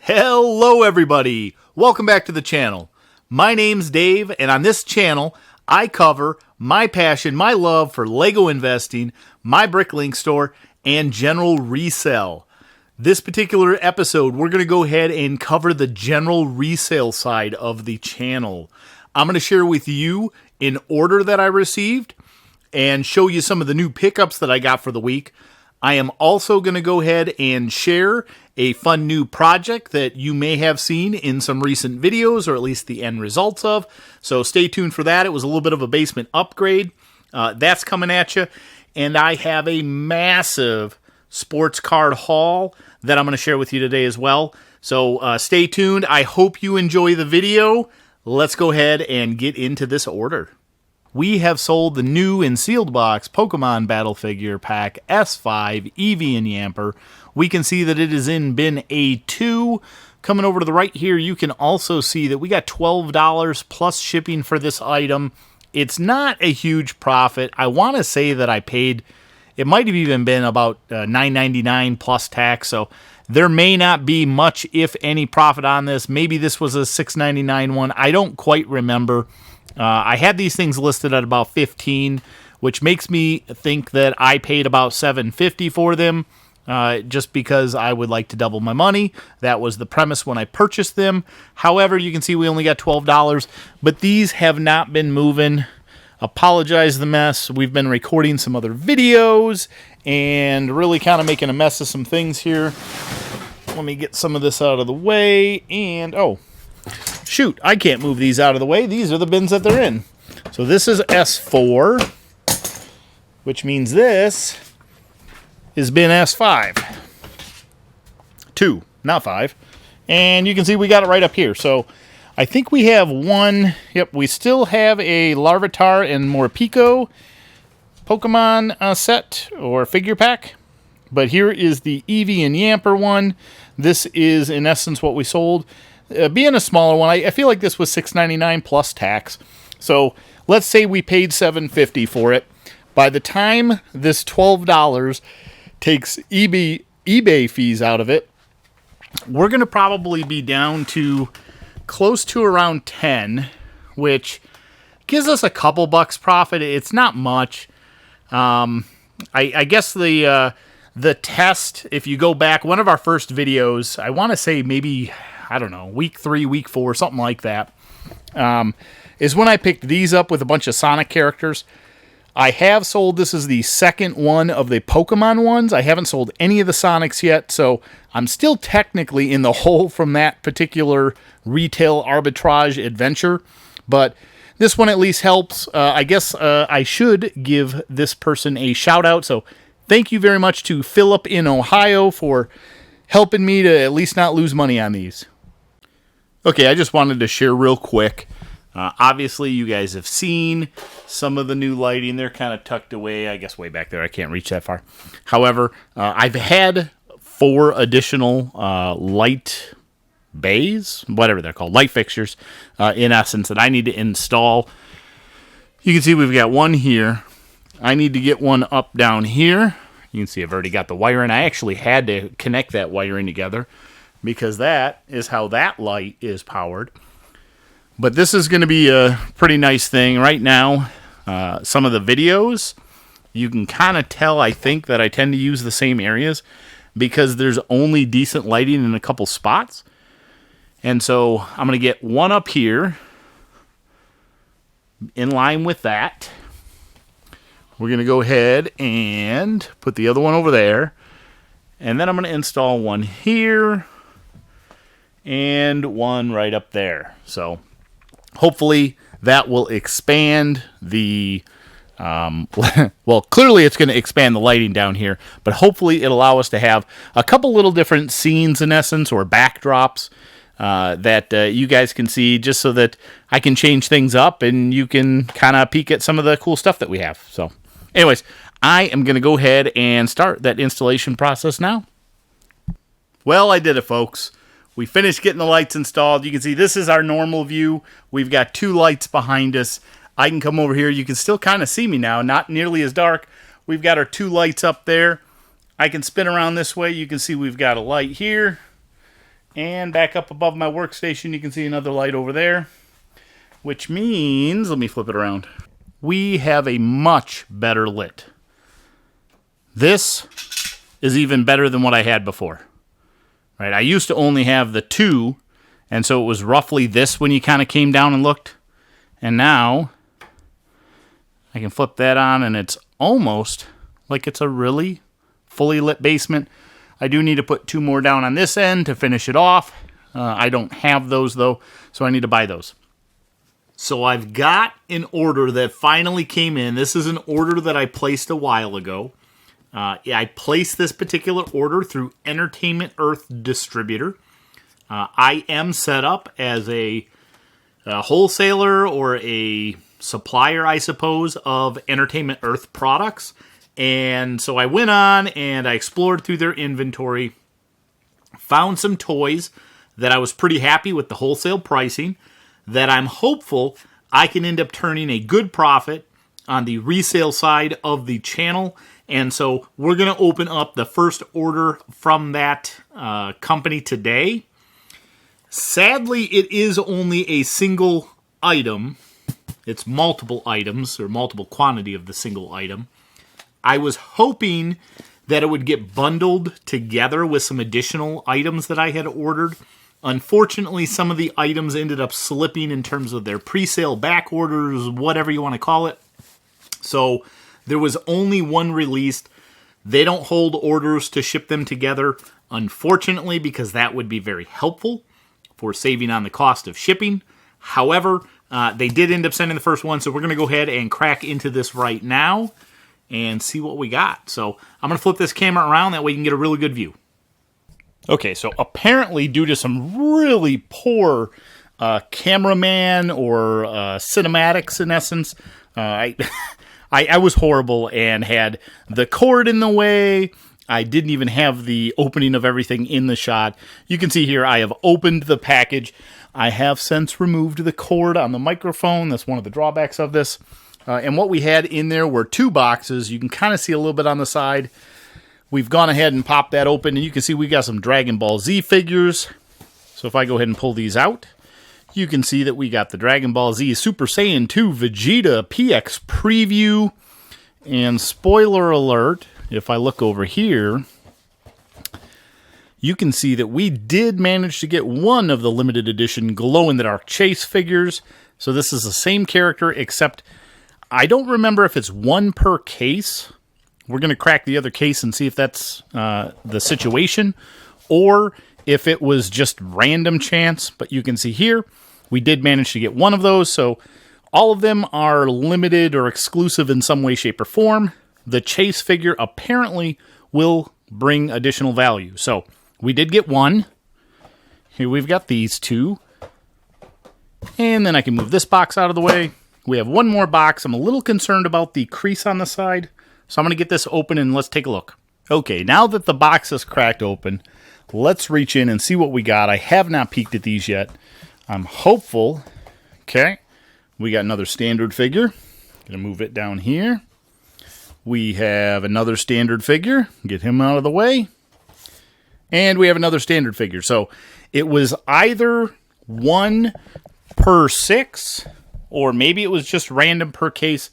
Hello everybody! Welcome back to the channel. My name's Dave, and on this channel, I cover my passion, my love for Lego investing, my Bricklink store, and general resale. This particular episode, we're going to go ahead and cover the general resale side of the channel. I'm going to share with you in order that I received and show you some of the new pickups that I got for the week. I am also going to go ahead and share a fun new project that you may have seen in some recent videos, or at least the end results of. So stay tuned for that. It was a little bit of a basement upgrade. That's coming at you. And I have a massive sports card haul that I'm going to share with you today as well. So stay tuned. I hope you enjoy the video. Let's go ahead and get into this order. We have sold the new and sealed box Pokemon Battle Figure Pack S5 Eevee and Yamper. We can see that it is in bin A2. Coming over to the right here, you can also see that we got $12 plus shipping for this item. It's not a huge profit. I want to say that I paid, it might have even been about $9.99 plus tax, so there may not be much, if any, profit on this. Maybe this was a $6.99 one. I don't quite remember. I had these things listed at about $15, which makes me think that I paid about $7.50 for them, just because I would like to double my money. That was the premise when I purchased them. However, you can see we only got $12, but these have not been moving. Apologize the mess. We've been recording some other videos and really kind of making a mess of some things here. Let me get some of this out of the way, and shoot, I can't move these out of the way. These are the bins that they're in. So this is S4, which means this is bin S5. 2, not 5. And you can see we got it right up here. So I think we have one. Yep, we still have a Larvitar and Morpeko Pokemon set or figure pack. But here is the Eevee and Yamper one. This is, in essence, what we sold. Being a smaller one, I feel like this was $6.99 plus tax. So let's say we paid $7.50 for it. By the time this $12 takes eBay fees out of it, we're going to probably be down to close to around 10, which gives us a couple bucks profit. It's not much. I guess the test, if you go back, one of our first videos, I want to say maybe, I don't know, week 3, week 4, something like that, is when I picked these up with a bunch of Sonic characters. I have sold, this is the second one of the Pokemon ones. I haven't sold any of the Sonics yet, so I'm still technically in the hole from that particular retail arbitrage adventure, but this one at least helps. I guess I should give this person a shout out, so thank you very much to Philip in Ohio for helping me to at least not lose money on these. Okay, I just wanted to share real quick. Obviously, you guys have seen some of the new lighting. They're kind of tucked away, I guess, way back there. I can't reach that far. However, I've had 4 additional light bays, whatever they're called, light fixtures, in essence, that I need to install. You can see we've got one here. I need to get one up down here. You can see I've already got the wiring. I actually had to connect that wiring together because that is how that light is powered. But this is going to be a pretty nice thing. Right now, some of the videos, you can kind of tell, I think, that I tend to use the same areas because there's only decent lighting in a couple spots. And so I'm going to get one up here in line with that. We're going to go ahead and put the other one over there. And then I'm going to install one here and one right up there. So hopefully that will expand the, well, clearly it's going to expand the lighting down here, but hopefully it'll allow us to have a couple little different scenes in essence, or backdrops that you guys can see, just so that I can change things up and you can kind of peek at some of the cool stuff that we have. So anyways, I am going to go ahead and start that installation process now. Well, I did it, folks. We finished getting the lights installed. You can see this is our normal view. We've got 2 lights behind us. I can come over here. You can still kind of see me now, not nearly as dark. We've got our 2 lights up there. I can spin around this way. You can see we've got a light here And back up above my workstation, you can see another light over there, which means, let me flip it around, we have a much better lit. This is even better than what I had before. Right? I used to only have the 2, and so it was roughly this when you kind of came down and looked. And now I can flip that on, and it's almost like it's a really fully lit basement. I do need to put 2 more down on this end to finish it off. I don't have those, though, so I need to buy those. So I've got an order that finally came in. This is an order that I placed a while ago. I placed this particular order through Entertainment Earth Distributor. I am set up as a wholesaler or a supplier, I suppose, of Entertainment Earth products. And so I went on and I explored through their inventory, found some toys that I was pretty happy with the wholesale pricing, that I'm hopeful I can end up turning a good profit on the resale side of the channel. And so we're going to open up the first order from that company today. Sadly, it is only a single item. It's multiple items, or multiple quantity of the single item. I was hoping that it would get bundled together with some additional items that I had ordered. Unfortunately, some of the items ended up slipping in terms of their pre-sale back orders, whatever you want to call it. So there was only one released. They don't hold orders to ship them together, unfortunately, because that would be very helpful for saving on the cost of shipping. However, they did end up sending the first one, so we're going to go ahead and crack into this right now and see what we got. So I'm going to flip this camera around, that way you can get a really good view. Okay, so apparently due to some really poor cameraman or cinematics, in essence, I was horrible and had the cord in the way. I didn't even have the opening of everything in the shot. You can see here I have opened the package. I have since removed the cord on the microphone. That's one of the drawbacks of this. And what we had in there were 2 boxes. You can kind of see a little bit on the side. We've gone ahead and popped that open, and you can see we got some Dragon Ball Z figures. So if I go ahead and pull these out, you can see that we got the Dragon Ball Z Super Saiyan 2 Vegeta PX preview. And spoiler alert, if I look over here, you can see that we did manage to get one of the limited edition glow-in-the-dark Chase figures. So this is the same character, except I don't remember if it's 1 per case. We're going to crack the other case and see if that's the situation, or if it was just random chance. But you can see here, we did manage to get one of those. So all of them are limited or exclusive in some way, shape, or form. The Chase figure apparently will bring additional value. So we did get one. Here we've got these 2. And then I can move this box out of the way. We have one more box. I'm a little concerned about the crease on the side. So I'm going to get this open and let's take a look. Okay, now that the box is cracked open, let's reach in and see what we got. I have not peeked at these yet. I'm hopeful. Okay, we got another standard figure. Going to move it down here. We have another standard figure. Get him out of the way. And we have another standard figure. So it was either 1 per 6, or maybe it was just random per case.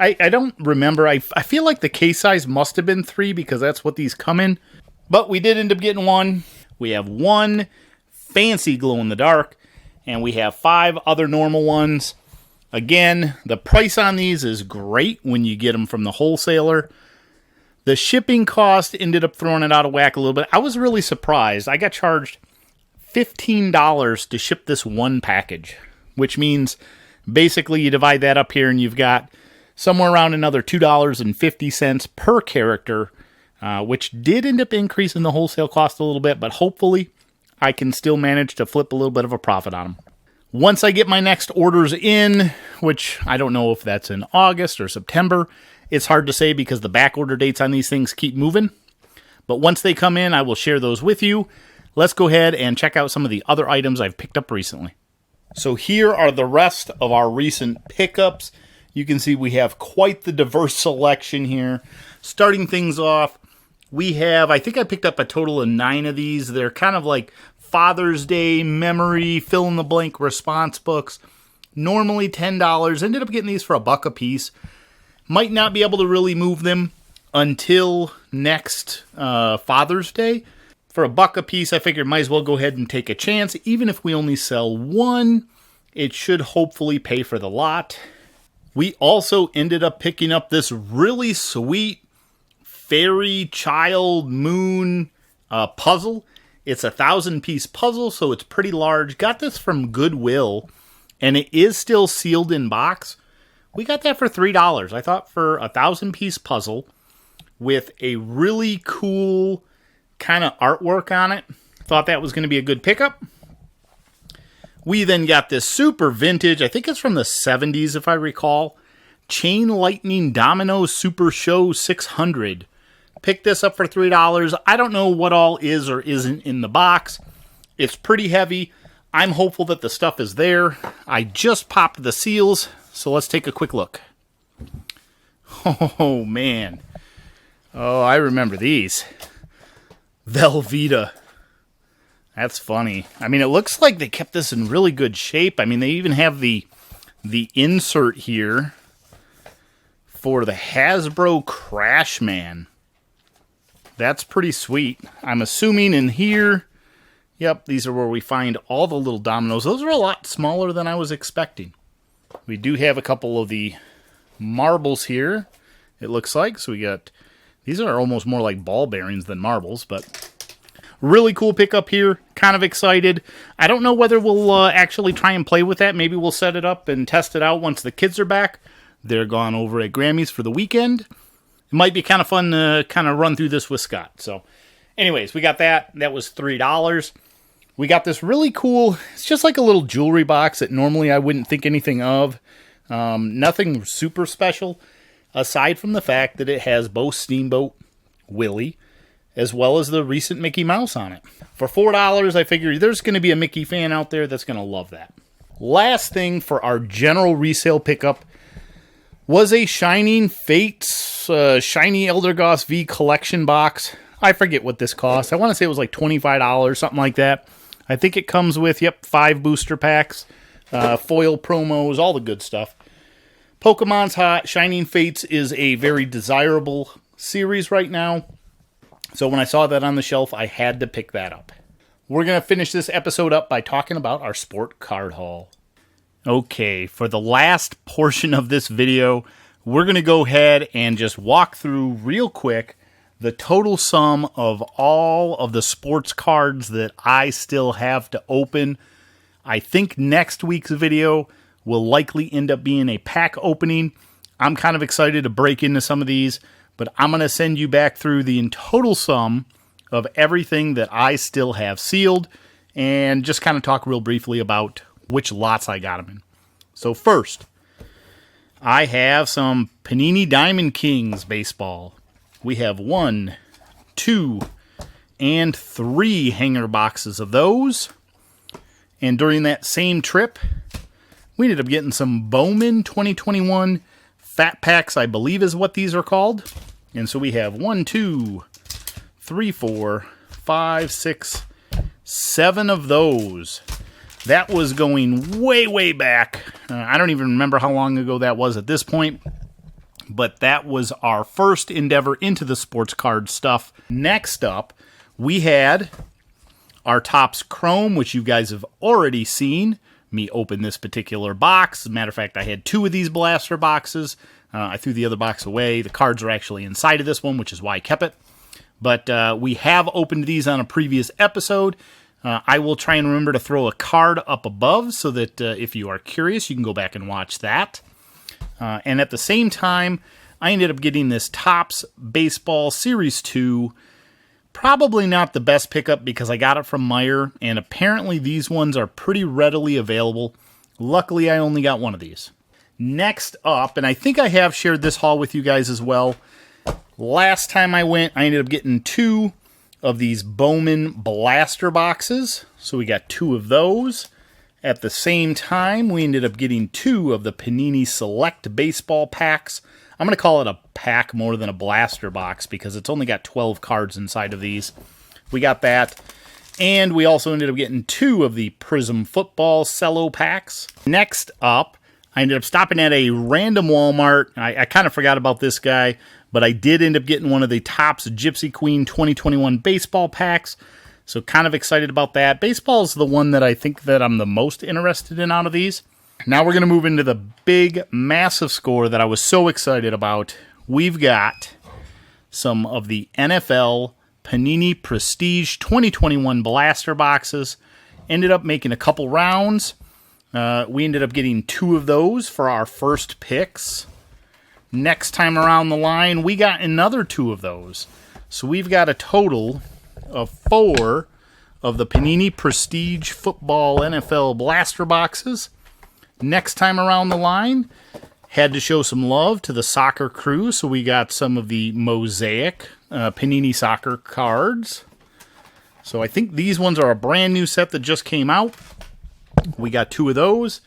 I don't remember. I feel like the case size must have been 3 because that's what these come in. But we did end up getting one. We have 1 fancy glow-in-the-dark, and we have 5 other normal ones. Again, the price on these is great when you get them from the wholesaler. The shipping cost ended up throwing it out of whack a little bit. I was really surprised. I got charged $15 to ship this one package, which means basically you divide that up here and you've got somewhere around another $2.50 per character, which did end up increasing the wholesale cost a little bit, but hopefully I can still manage to flip a little bit of a profit on them. Once I get my next orders in, which I don't know if that's in August or September, it's hard to say because the back order dates on these things keep moving. But once they come in, I will share those with you. Let's go ahead and check out some of the other items I've picked up recently. So here are the rest of our recent pickups. You can see we have quite the diverse selection here. Starting things off, we have, I think I picked up a total of 9 of these. They're kind of like Father's Day memory fill-in-the-blank response books. Normally $10. Ended up getting these for $1 a piece. Might not be able to really move them until next Father's Day. For $1 a piece, I figured might as well go ahead and take a chance. Even if we only sell one, it should hopefully pay for the lot. We also ended up picking up this really sweet fairy child moon puzzle. It's a 1,000-piece puzzle, so it's pretty large. Got this from Goodwill, and it is still sealed in box. We got that for $3. I thought for a 1,000-piece puzzle with a really cool kind of artwork on it, thought that was going to be a good pickup. We then got this super vintage, I think it's from the 70s if I recall, Chain Lightning Domino Super Show 600. Picked this up for $3. I don't know what all is or isn't in the box. It's pretty heavy. I'm hopeful that the stuff is there. I just popped the seals, so let's take a quick look. Oh, man. Oh, I remember these. Velveeta. That's funny. I mean, it looks like they kept this in really good shape. I mean, they even have the insert here for the Hasbro Crash Man. That's pretty sweet. I'm assuming in here, yep, these are where we find all the little dominoes. Those are a lot smaller than I was expecting. We do have a couple of the marbles here, it looks like. So we got, these are almost more like ball bearings than marbles, but really cool pickup here. Kind of excited. I don't know whether we'll actually try and play with that. Maybe we'll set it up and test it out once the kids are back. They're gone over at Grammy's for the weekend. It might be kind of fun to kind of run through this with Scott. So anyways, we got that. That was $3. We got this really cool, it's just like a little jewelry box that normally I wouldn't think anything of. Nothing super special, aside from the fact that it has both Steamboat Willie, as well as the recent Mickey Mouse on it. For $4, I figure there's going to be a Mickey fan out there that's going to love that. Last thing for our general resale pickup was a Shining Fates Shiny Eldergoss V collection box. I forget what this cost. I want to say it was like $25, something like that. I think it comes with, 5 booster packs, foil promos, all the good stuff. Pokemon's hot. Shining Fates is a very desirable series right now. So when I saw that on the shelf, I had to pick that up. We're going to finish this episode up by talking about our sport card haul. Okay, for the last portion of this video, we're going to go ahead and just walk through real quick the total sum of all of the sports cards that I still have to open. I think next week's video will likely end up being a pack opening. I'm kind of excited to break into some of these, but I'm going to send you back through the total sum of everything that I still have sealed and just kind of talk real briefly about which lots I got them in. So first, I have some Panini Diamond Kings baseball. We have 1, 2, and 3 hanger boxes of those. And during that same trip, we ended up getting some Bowman 2021 Fat Packs, I believe is what these are called. And so we have 1, 2, 3, 4, 5, 6, 7 of those. That was going way, way back. I don't even remember how long ago that was at this point. But that was our first endeavor into the sports card stuff. Next up, we had our Topps Chrome, which you guys have already seen me open this particular box. As a matter of fact, I had 2 of these blaster boxes. I threw the other box away. The cards are actually inside of this one, which is why I kept it. But we have opened these on a previous episode. I will try and remember to throw a card up above so that if you are curious, you can go back and watch that. And at the same time, I ended up getting this Topps Baseball Series 2. Probably not the best pickup because I got it from Meijer, and apparently these ones are pretty readily available. Luckily, I only got one of these. Next up, and I think I have shared this haul with you guys as well. Last time I went, I ended up getting 2 of these Bowman blaster boxes. So we got 2 of those. At the same time, we ended up getting 2 of the Panini Select baseball packs. I'm going to call it a pack more than a blaster box because it's only got 12 cards inside of these. We got that. And we also ended up getting 2 of the Prism Football Cello packs. Next up, I ended up stopping at a random Walmart. I kind of forgot about this guy, but I did end up getting one of the Topps Gypsy Queen 2021 baseball packs. So kind of excited about that. Baseball is the one that I think that I'm the most interested in out of these. Now we're going to move into the big, massive score that I was so excited about. We've got some of the NFL Panini Prestige 2021 blaster boxes. Ended up making a couple rounds. We ended up getting 2 of those for our first picks. Next time around the line, we got another 2 of those. So we've got a total of 4 of the Panini Prestige Football NFL blaster boxes. Next time around the line, had to show some love to the soccer crew, so we got some of the Mosaic Panini soccer cards. So I think these ones are a brand new set that just came out. We got 2 of those.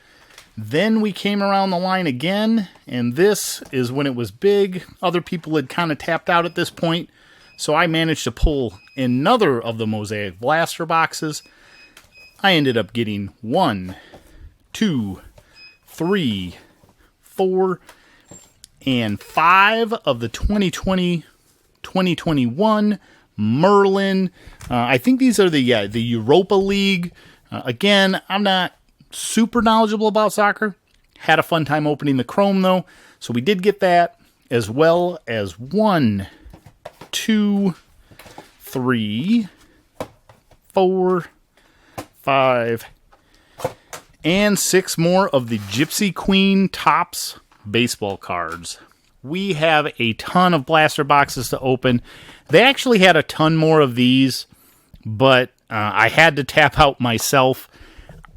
Then we came around the line again, and this is when it was big. Other people had kind of tapped out at this point, so I managed to pull another of the Mosaic blaster boxes. I ended up getting 1, 2, 3, 4, and 5 of the 2020-2021 Merlin. I think these are the Europa League. Again, I'm not super knowledgeable about soccer. Had a fun time opening the Chrome, though. So we did get that, as well as 1, 2, 3, 4, 5, and 6 more of the Gypsy Queen Topps baseball cards. We have a ton of blaster boxes to open. They actually had a ton more of these, but I had to tap out myself.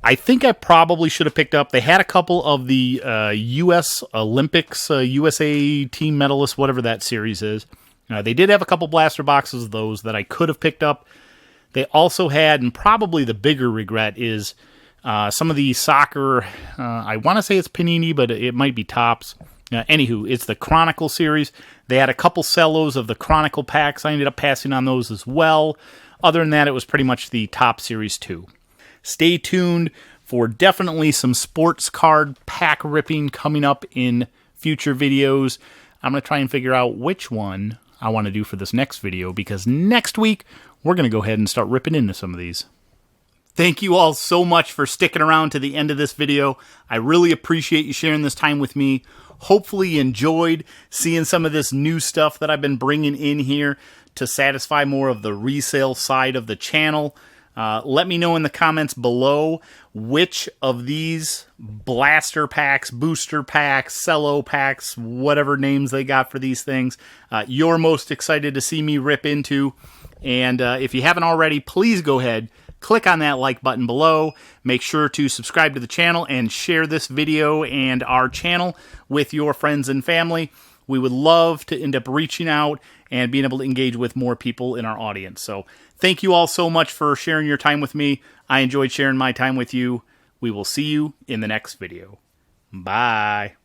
I think I probably should have picked up. They had a couple of the U.S. Olympics, USA team medalists, whatever that series is. They did have a couple blaster boxes of those that I could have picked up. They also had, and probably the bigger regret is, some of the soccer, I want to say it's Panini, but it might be Topps. Anywho, it's the Chronicle series. They had a couple cellos of the Chronicle packs. I ended up passing on those as well. Other than that, it was pretty much the Topps Series 2. Stay tuned for definitely some sports card pack ripping coming up in future videos. I'm going to try and figure out which one I want to do for this next video, because next week we're going to go ahead and start ripping into some of these. Thank you all so much for sticking around to the end of this video. I really appreciate you sharing this time with me. Hopefully you enjoyed seeing some of this new stuff that I've been bringing in here to satisfy more of the resale side of the channel. Let me know in the comments below which of these blaster packs, booster packs, cello packs, whatever names they got for these things, you're most excited to see me rip into. And if you haven't already, please go ahead, click on that like button below. Make sure to subscribe to the channel and share this video and our channel with your friends and family. We would love to end up reaching out and being able to engage with more people in our audience. So thank you all so much for sharing your time with me. I enjoyed sharing my time with you. We will see you in the next video. Bye.